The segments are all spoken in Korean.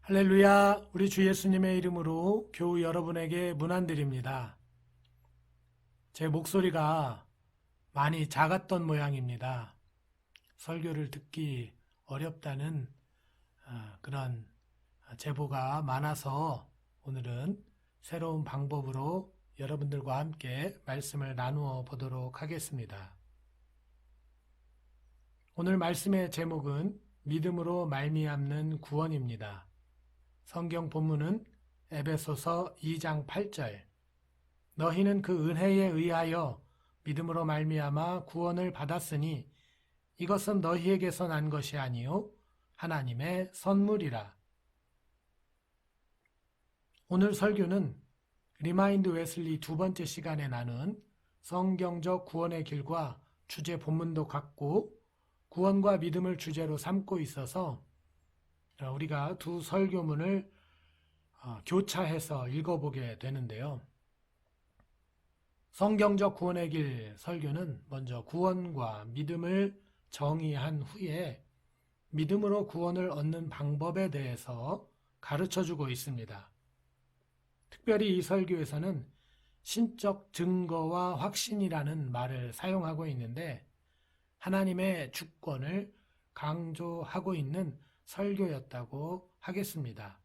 할렐루야, 우리 주 예수님의 이름으로 교우 여러분에게 문안드립니다. 제 목소리가 많이 작았던 모양입니다. 설교를 듣기 어렵다는 그런 제보가 많아서 오늘은 새로운 방법으로 여러분들과 함께 말씀을 나누어 보도록 하겠습니다. 오늘 말씀의 제목은 믿음으로 말미암는 구원입니다. 성경 본문은 에베소서 2장 8절 너희는 그 은혜에 의하여 믿음으로 말미암아 구원을 받았으니 이것은 너희에게서 난 것이 아니요 하나님의 선물이라. 오늘 설교는 리마인드 웨슬리 두 번째 시간에 나눈 성경적 구원의 길과 주제 본문도 같고 구원과 믿음을 주제로 삼고 있어서 우리가 두 설교문을 교차해서 읽어보게 되는데요. 성경적 구원의 길 설교는 먼저 구원과 믿음을 정의한 후에 믿음으로 구원을 얻는 방법에 대해서 가르쳐주고 있습니다. 특별히 이 설교에서는 신적 증거와 확신이라는 말을 사용하고 있는데 하나님의 주권을 강조하고 있는 설교였다고 하겠습니다.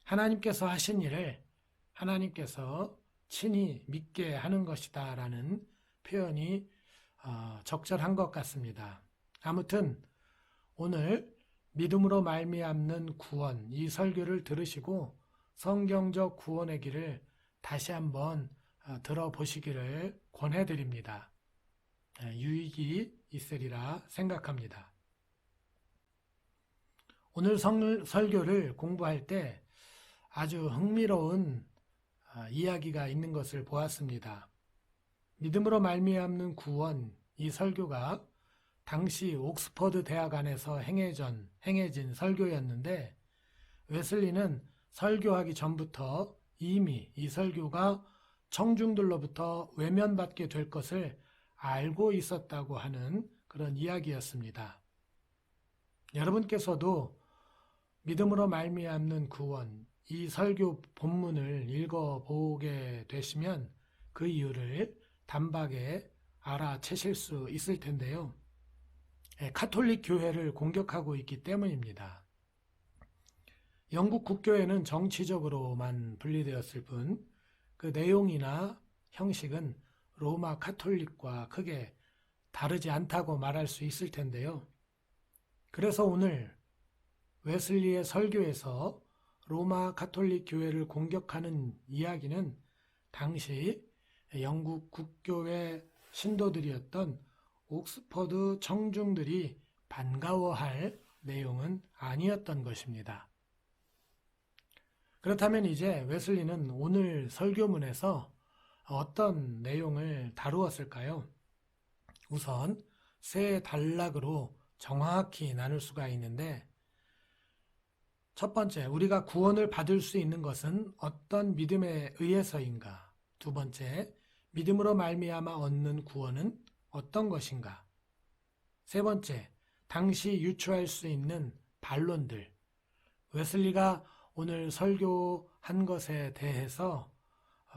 하나님께서 하신 일을 하나님께서 친히 믿게 하는 것이다 라는 표현이 적절한 것 같습니다. 아무튼 오늘 믿음으로 말미암는 구원 이 설교를 들으시고 성경적 구원의 길을 다시 한번 들어보시기를 권해드립니다. 유익이 있으리라 생각합니다. 오늘 설교를 공부할 때 아주 흥미로운 이야기가 있는 것을 보았습니다. 믿음으로 말미암는 구원 이 설교가 당시 옥스퍼드 대학 안에서 행해진 설교였는데 웨슬리는 설교하기 전부터 이미 이 설교가 청중들로부터 외면받게 될 것을 알고 있었다고 하는 그런 이야기였습니다. 여러분께서도 믿음으로 말미암는 구원 이 설교 본문을 읽어보게 되시면 그 이유를 단박에 알아채실 수 있을 텐데요. 가톨릭 교회를 공격하고 있기 때문입니다. 영국 국교회는 정치적으로만 분리되었을 뿐 그 내용이나 형식은 로마 가톨릭과 크게 다르지 않다고 말할 수 있을 텐데요. 그래서 오늘 웨슬리의 설교에서 로마 가톨릭 교회를 공격하는 이야기는 당시 영국 국교회 신도들이었던 옥스퍼드 청중들이 반가워할 내용은 아니었던 것입니다. 그렇다면 이제 웨슬리는 오늘 설교문에서 어떤 내용을 다루었을까요? 우선 세 단락으로 정확히 나눌 수가 있는데 첫 번째, 우리가 구원을 받을 수 있는 것은 어떤 믿음에 의해서인가? 두 번째, 믿음으로 말미암아 얻는 구원은 어떤 것인가? 세 번째, 당시 유추할 수 있는 반론들. 웨슬리가 오늘 설교한 것에 대해서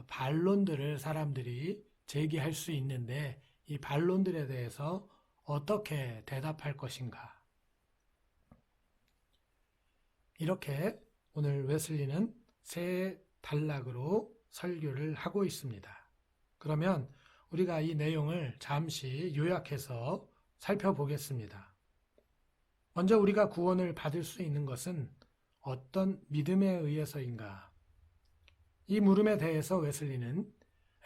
반론들을 사람들이 제기할 수 있는데 이 반론들에 대해서 어떻게 대답할 것인가? 이렇게 오늘 웨슬리는 세 단락으로 설교를 하고 있습니다. 그러면 우리가 이 내용을 잠시 요약해서 살펴보겠습니다. 먼저 우리가 구원을 받을 수 있는 것은 어떤 믿음에 의해서인가? 이 물음에 대해서 웨슬리는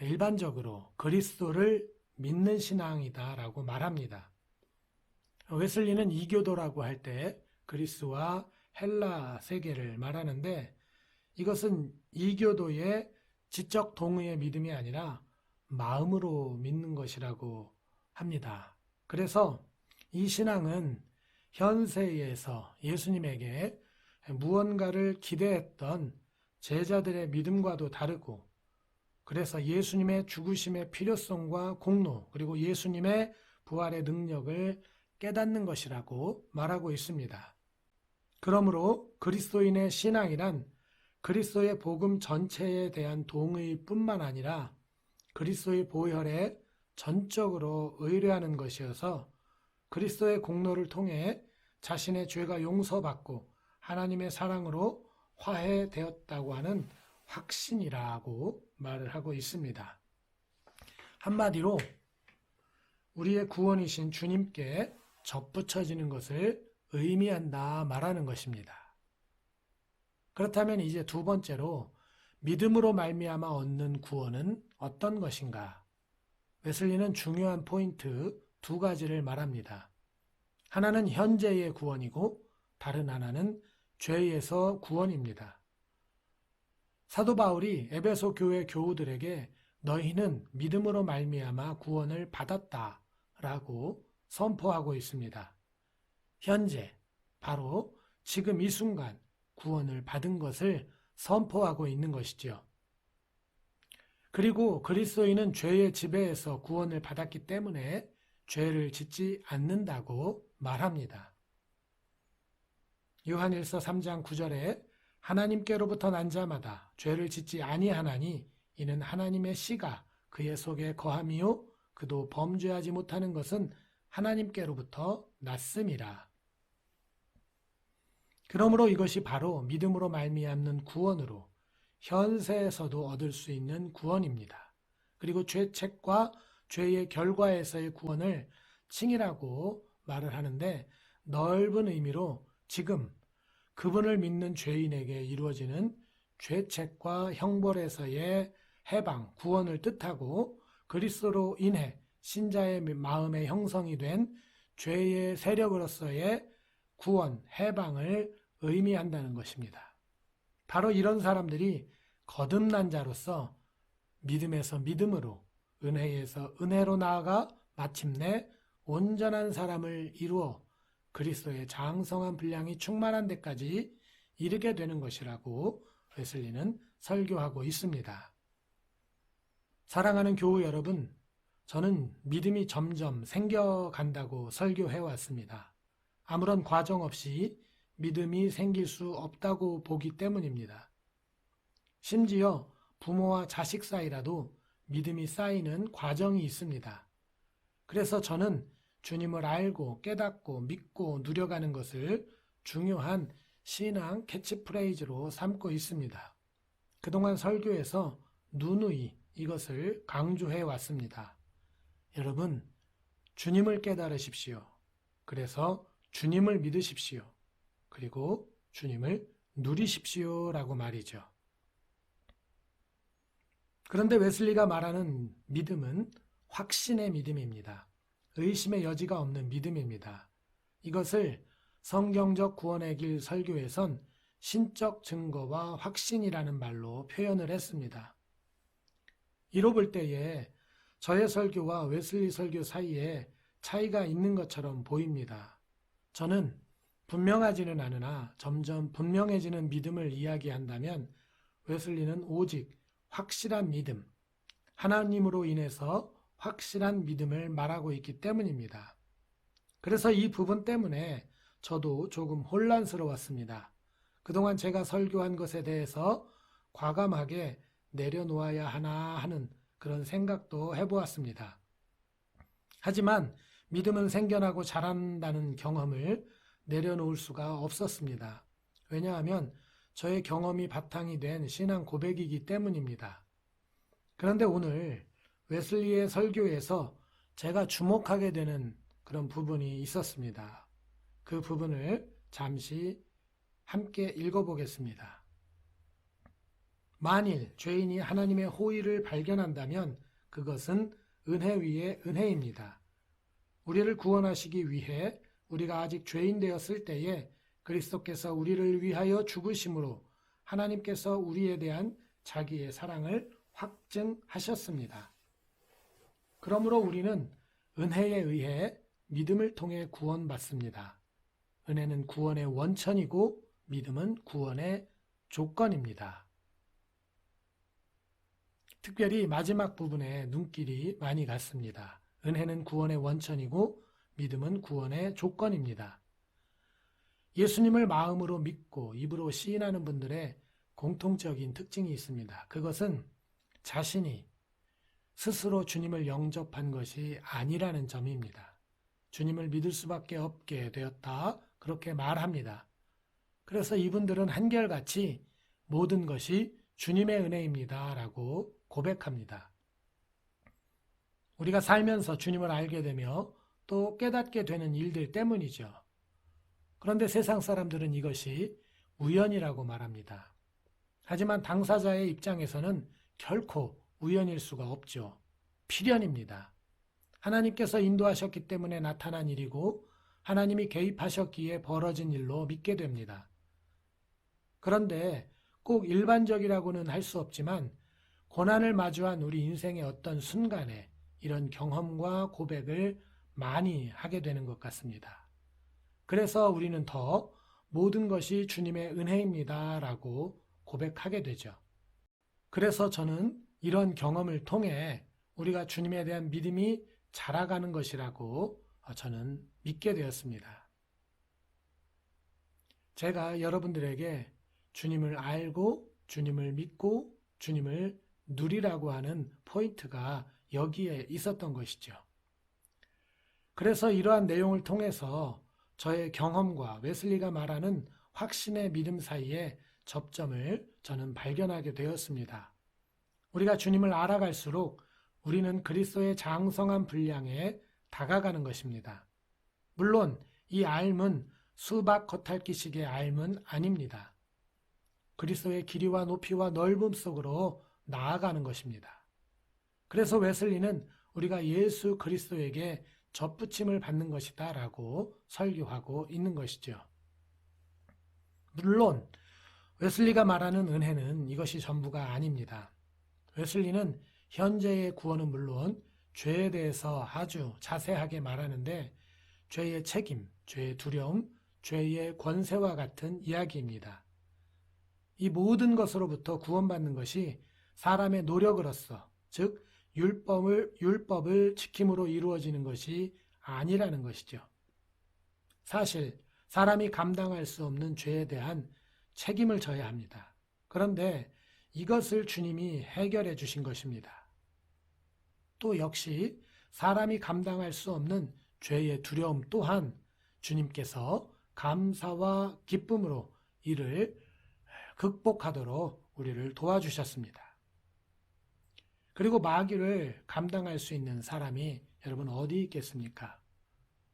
일반적으로 그리스도를 믿는 신앙이다라고 말합니다. 웨슬리는 이교도라고 할 때 그리스와 헬라 세계를 말하는데 이것은 이교도의 지적 동의의 믿음이 아니라 마음으로 믿는 것이라고 합니다. 그래서 이 신앙은 현세에서 예수님에게 무언가를 기대했던 제자들의 믿음과도 다르고 그래서 예수님의 죽으심의 필요성과 공로 그리고 예수님의 부활의 능력을 깨닫는 것이라고 말하고 있습니다. 그러므로 그리스도인의 신앙이란 그리스도의 복음 전체에 대한 동의뿐만 아니라 그리스도의 보혈에 전적으로 의뢰하는 것이어서 그리스도의 공로를 통해 자신의 죄가 용서받고 하나님의 사랑으로 화해되었다고 하는 확신이라고 말을 하고 있습니다. 한마디로 우리의 구원이신 주님께 접붙여지는 것을 의미한다 말하는 것입니다. 그렇다면 이제 두 번째로 믿음으로 말미암아 얻는 구원은 어떤 것인가? 웨슬리는 중요한 포인트 두 가지를 말합니다. 하나는 현재의 구원이고 다른 하나는 죄에서 구원입니다. 사도 바울이 에베소 교회 교우들에게 너희는 믿음으로 말미암아 구원을 받았다라고 선포하고 있습니다. 현재, 바로 지금 이 순간 구원을 받은 것을 선포하고 있는 것이죠. 그리고 그리스도인은 죄의 지배에서 구원을 받았기 때문에 죄를 짓지 않는다고 말합니다. 요한일서 3장 9절에 하나님께로부터 난 자마다 죄를 짓지 아니하나니 이는 하나님의 씨가 그의 속에 거함이요 그도 범죄하지 못하는 것은 하나님께로부터 났음이라. 그러므로 이것이 바로 믿음으로 말미암는 구원으로 현세에서도 얻을 수 있는 구원입니다. 그리고 죄책과 죄의 결과에서의 구원을 칭이라고 말을 하는데 넓은 의미로 지금 그분을 믿는 죄인에게 이루어지는 죄책과 형벌에서의 해방, 구원을 뜻하고 그리스도로 인해 신자의 마음에 형성이 된 죄의 세력으로서의 구원, 해방을 의미한다는 것입니다. 바로 이런 사람들이 거듭난 자로서 믿음에서 믿음으로, 은혜에서 은혜로 나아가 마침내 온전한 사람을 이루어 그리스도의 장성한 분량이 충만한 데까지 이르게 되는 것이라고 웨슬리는 설교하고 있습니다. 사랑하는 교우 여러분, 저는 믿음이 점점 생겨간다고 설교해 왔습니다. 아무런 과정 없이 믿음이 생길 수 없다고 보기 때문입니다. 심지어 부모와 자식 사이라도 믿음이 쌓이는 과정이 있습니다. 그래서 저는 주님을 알고 깨닫고 믿고 누려가는 것을 중요한 신앙 캐치프레이즈로 삼고 있습니다. 그동안 설교에서 누누이 이것을 강조해 왔습니다. 여러분, 주님을 깨달으십시오. 그래서 주님을 믿으십시오. 그리고 주님을 누리십시오라고 말이죠. 그런데 웨슬리가 말하는 믿음은 확신의 믿음입니다. 의심의 여지가 없는 믿음입니다. 이것을 성경적 구원의 길 설교에선 신적 증거와 확신이라는 말로 표현을 했습니다. 이로 볼 때에 저의 설교와 웨슬리 설교 사이에 차이가 있는 것처럼 보입니다. 저는 분명하지는 않으나 점점 분명해지는 믿음을 이야기한다면 웨슬리는 오직 확실한 믿음, 하나님으로 인해서 확실한 믿음을 말하고 있기 때문입니다. 그래서 이 부분 때문에 저도 조금 혼란스러웠습니다. 그동안 제가 설교한 것에 대해서 과감하게 내려놓아야 하나 하는 그런 생각도 해보았습니다. 하지만 믿음은 생겨나고 자란다는 경험을 내려놓을 수가 없었습니다. 왜냐하면 저의 경험이 바탕이 된 신앙 고백이기 때문입니다. 그런데 오늘 웨슬리의 설교에서 제가 주목하게 되는 그런 부분이 있었습니다. 그 부분을 잠시 함께 읽어보겠습니다. 만일 죄인이 하나님의 호의를 발견한다면 그것은 은혜 위에 은혜입니다. 우리를 구원하시기 위해 우리가 아직 죄인 되었을 때에 그리스도께서 우리를 위하여 죽으심으로 하나님께서 우리에 대한 자기의 사랑을 확증하셨습니다. 그러므로 우리는 은혜에 의해 믿음을 통해 구원받습니다. 은혜는 구원의 원천이고 믿음은 구원의 조건입니다. 특별히 마지막 부분에 눈길이 많이 갔습니다. 은혜는 구원의 원천이고 믿음은 구원의 조건입니다. 예수님을 마음으로 믿고 입으로 시인하는 분들의 공통적인 특징이 있습니다. 그것은 자신이 스스로 주님을 영접한 것이 아니라는 점입니다. 주님을 믿을 수밖에 없게 되었다. 그렇게 말합니다. 그래서 이분들은 한결같이 모든 것이 주님의 은혜입니다. 라고 고백합니다. 우리가 살면서 주님을 알게 되며 또 깨닫게 되는 일들 때문이죠. 그런데 세상 사람들은 이것이 우연이라고 말합니다. 하지만 당사자의 입장에서는 결코 우연일 수가 없죠. 필연입니다. 하나님께서 인도하셨기 때문에 나타난 일이고 하나님이 개입하셨기에 벌어진 일로 믿게 됩니다. 그런데 꼭 일반적이라고는 할 수 없지만 고난을 마주한 우리 인생의 어떤 순간에 이런 경험과 고백을 많이 하게 되는 것 같습니다. 그래서 우리는 더 모든 것이 주님의 은혜입니다 라고 고백하게 되죠. 그래서 저는 이런 경험을 통해 우리가 주님에 대한 믿음이 자라가는 것이라고 저는 믿게 되었습니다. 제가 여러분들에게 주님을 알고 주님을 믿고 주님을 누리라고 하는 포인트가 여기에 있었던 것이죠. 그래서 이러한 내용을 통해서 저의 경험과 웨슬리가 말하는 확신의 믿음 사이에 접점을 저는 발견하게 되었습니다. 우리가 주님을 알아갈수록 우리는 그리스도의 장성한 분량에 다가가는 것입니다. 물론 이 알은 수박 겉핥기식의 알은 아닙니다. 그리스도의 길이와 높이와 넓음 속으로 나아가는 것입니다. 그래서 웨슬리는 우리가 예수 그리스도에게 접붙임을 받는 것이다 라고 설교하고 있는 것이죠. 물론 웨슬리가 말하는 은혜는 이것이 전부가 아닙니다. 웨슬리는 현재의 구원은 물론 죄에 대해서 아주 자세하게 말하는데 죄의 책임, 죄의 두려움, 죄의 권세와 같은 이야기입니다. 이 모든 것으로부터 구원받는 것이 사람의 노력으로서, 즉 율법을 지킴으로 이루어지는 것이 아니라는 것이죠. 사실 사람이 감당할 수 없는 죄에 대한 책임을 져야 합니다. 그런데 이것을 주님이 해결해 주신 것입니다. 또 역시 사람이 감당할 수 없는 죄의 두려움 또한 주님께서 감사와 기쁨으로 이를 극복하도록 우리를 도와주셨습니다. 그리고 마귀를 감당할 수 있는 사람이 여러분 어디 있겠습니까?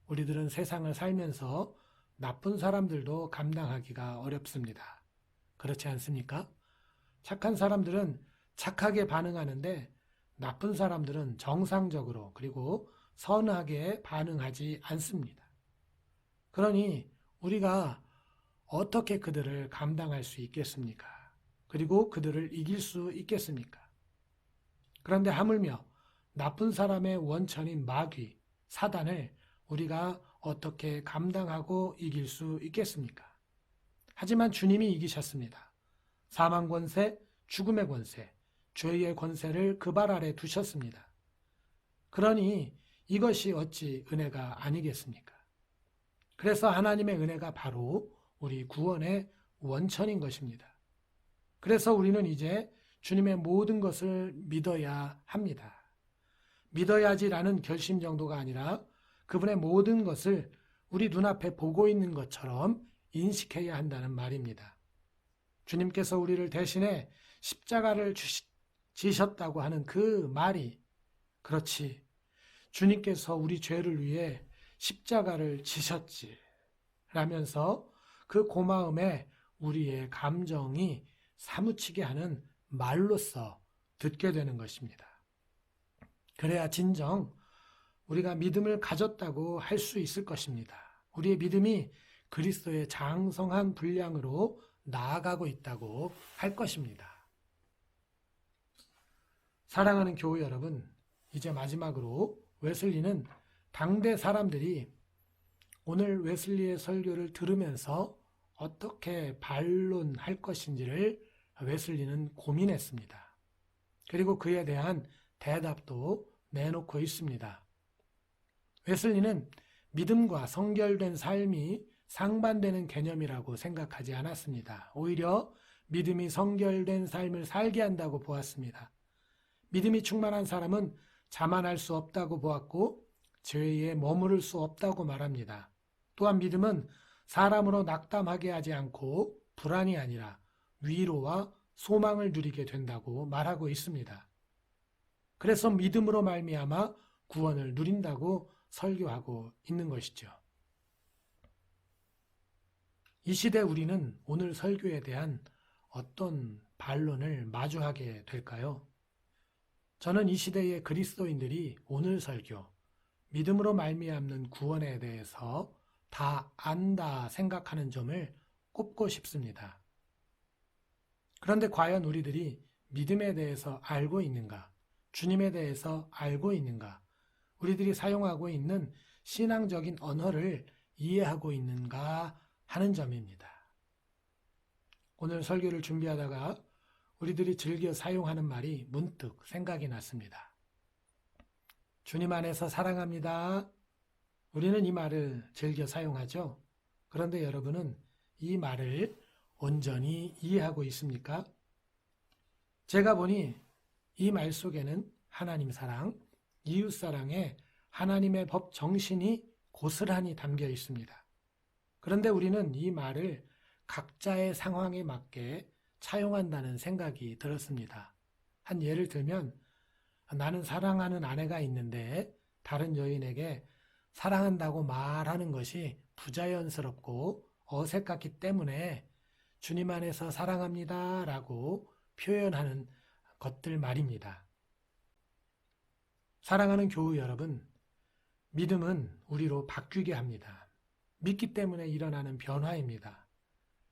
우리들은 세상을 살면서 나쁜 사람들도 감당하기가 어렵습니다. 그렇지 않습니까? 착한 사람들은 착하게 반응하는데 나쁜 사람들은 정상적으로 그리고 선하게 반응하지 않습니다. 그러니 우리가 어떻게 그들을 감당할 수 있겠습니까? 그리고 그들을 이길 수 있겠습니까? 그런데 하물며 나쁜 사람의 원천인 마귀, 사단을 우리가 어떻게 감당하고 이길 수 있겠습니까? 하지만 주님이 이기셨습니다. 사망 권세, 죽음의 권세, 죄의 권세를 그 발 아래 두셨습니다. 그러니 이것이 어찌 은혜가 아니겠습니까? 그래서 하나님의 은혜가 바로 우리 구원의 원천인 것입니다. 그래서 우리는 이제 주님의 모든 것을 믿어야 합니다. 믿어야지라는 결심 정도가 아니라 그분의 모든 것을 우리 눈앞에 보고 있는 것처럼 인식해야 한다는 말입니다. 주님께서 우리를 대신해 십자가를 지셨다고 하는 그 말이 그렇지, 주님께서 우리 죄를 위해 십자가를 지셨지 라면서 그 고마움에 우리의 감정이 사무치게 하는 말로써 듣게 되는 것입니다. 그래야 진정 우리가 믿음을 가졌다고 할 수 있을 것입니다. 우리의 믿음이 그리스도의 장성한 분량으로 나아가고 있다고 할 것입니다. 사랑하는 교우 여러분, 이제 마지막으로 웨슬리는 당대 사람들이 오늘 웨슬리의 설교를 들으면서 어떻게 반론할 것인지를 웨슬리는 고민했습니다. 그리고 그에 대한 대답도 내놓고 있습니다. 웨슬리는 믿음과 성결된 삶이 상반되는 개념이라고 생각하지 않았습니다. 오히려 믿음이 성결된 삶을 살게 한다고 보았습니다. 믿음이 충만한 사람은 자만할 수 없다고 보았고 죄에 머무를 수 없다고 말합니다. 또한 믿음은 사람으로 낙담하게 하지 않고 불안이 아니라 위로와 소망을 누리게 된다고 말하고 있습니다. 그래서 믿음으로 말미암아 구원을 누린다고 설교하고 있는 것이죠. 이 시대 우리는 오늘 설교에 대한 어떤 반론을 마주하게 될까요? 저는 이 시대의 그리스도인들이 오늘 설교, 믿음으로 말미암는 구원에 대해서 다 안다 생각하는 점을 꼽고 싶습니다. 그런데 과연 우리들이 믿음에 대해서 알고 있는가? 주님에 대해서 알고 있는가? 우리들이 사용하고 있는 신앙적인 언어를 이해하고 있는가 하는 점입니다. 오늘 설교를 준비하다가 우리들이 즐겨 사용하는 말이 문득 생각이 났습니다. 주님 안에서 사랑합니다. 우리는 이 말을 즐겨 사용하죠. 그런데 여러분은 이 말을 온전히 이해하고 있습니까? 제가 보니 이 말 속에는 하나님 사랑, 이웃 사랑의 하나님의 법 정신이 고스란히 담겨 있습니다. 그런데 우리는 이 말을 각자의 상황에 맞게 차용한다는 생각이 들었습니다. 한 예를 들면 나는 사랑하는 아내가 있는데 다른 여인에게 사랑한다고 말하는 것이 부자연스럽고 어색하기 때문에 주님 안에서 사랑합니다 라고 표현하는 것들 말입니다. 사랑하는 교우 여러분, 믿음은 우리로 바뀌게 합니다. 믿기 때문에 일어나는 변화입니다.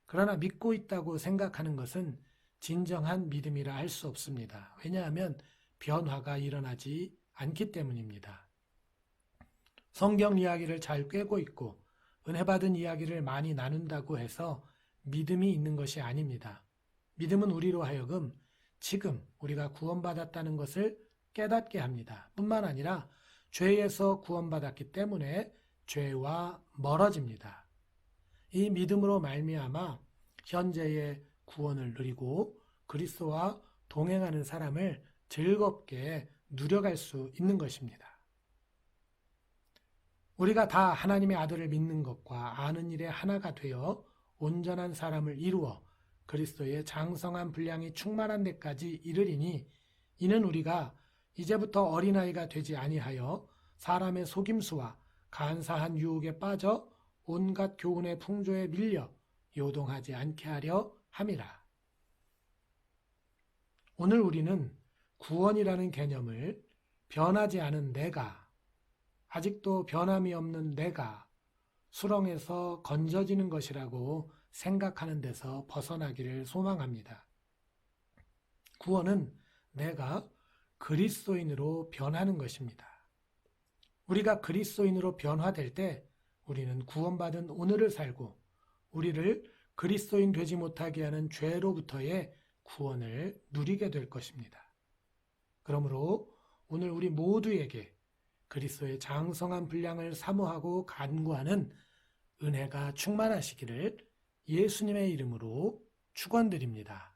그러나 믿고 있다고 생각하는 것은 진정한 믿음이라 할 수 없습니다. 왜냐하면 변화가 일어나지 않기 때문입니다. 성경 이야기를 잘 꿰고 있고 은혜 받은 이야기를 많이 나눈다고 해서 믿음이 있는 것이 아닙니다. 믿음은 우리로 하여금 지금 우리가 구원받았다는 것을 깨닫게 합니다. 뿐만 아니라 죄에서 구원받았기 때문에 죄와 멀어집니다. 이 믿음으로 말미암아 현재의 구원을 누리고 그리스도와 동행하는 사람을 즐겁게 누려갈 수 있는 것입니다. 우리가 다 하나님의 아들을 믿는 것과 아는 일에 하나가 되어 온전한 사람을 이루어 그리스도의 장성한 분량이 충만한 데까지 이르리니 이는 우리가 이제부터 어린아이가 되지 아니하여 사람의 속임수와 간사한 유혹에 빠져 온갖 교훈의 풍조에 밀려 요동하지 않게 하려 함이라. 오늘 우리는 구원이라는 개념을 변하지 않은 내가, 아직도 변함이 없는 내가 수렁에서 건져지는 것이라고 생각하는 데서 벗어나기를 소망합니다. 구원은 내가 그리스도인으로 변하는 것입니다. 우리가 그리스도인으로 변화될 때 우리는 구원받은 오늘을 살고 우리를 그리스도인 되지 못하게 하는 죄로부터의 구원을 누리게 될 것입니다. 그러므로 오늘 우리 모두에게 그리스도의 장성한 분량을 사모하고 간구하는 은혜가 충만하시기를 예수님의 이름으로 축원드립니다.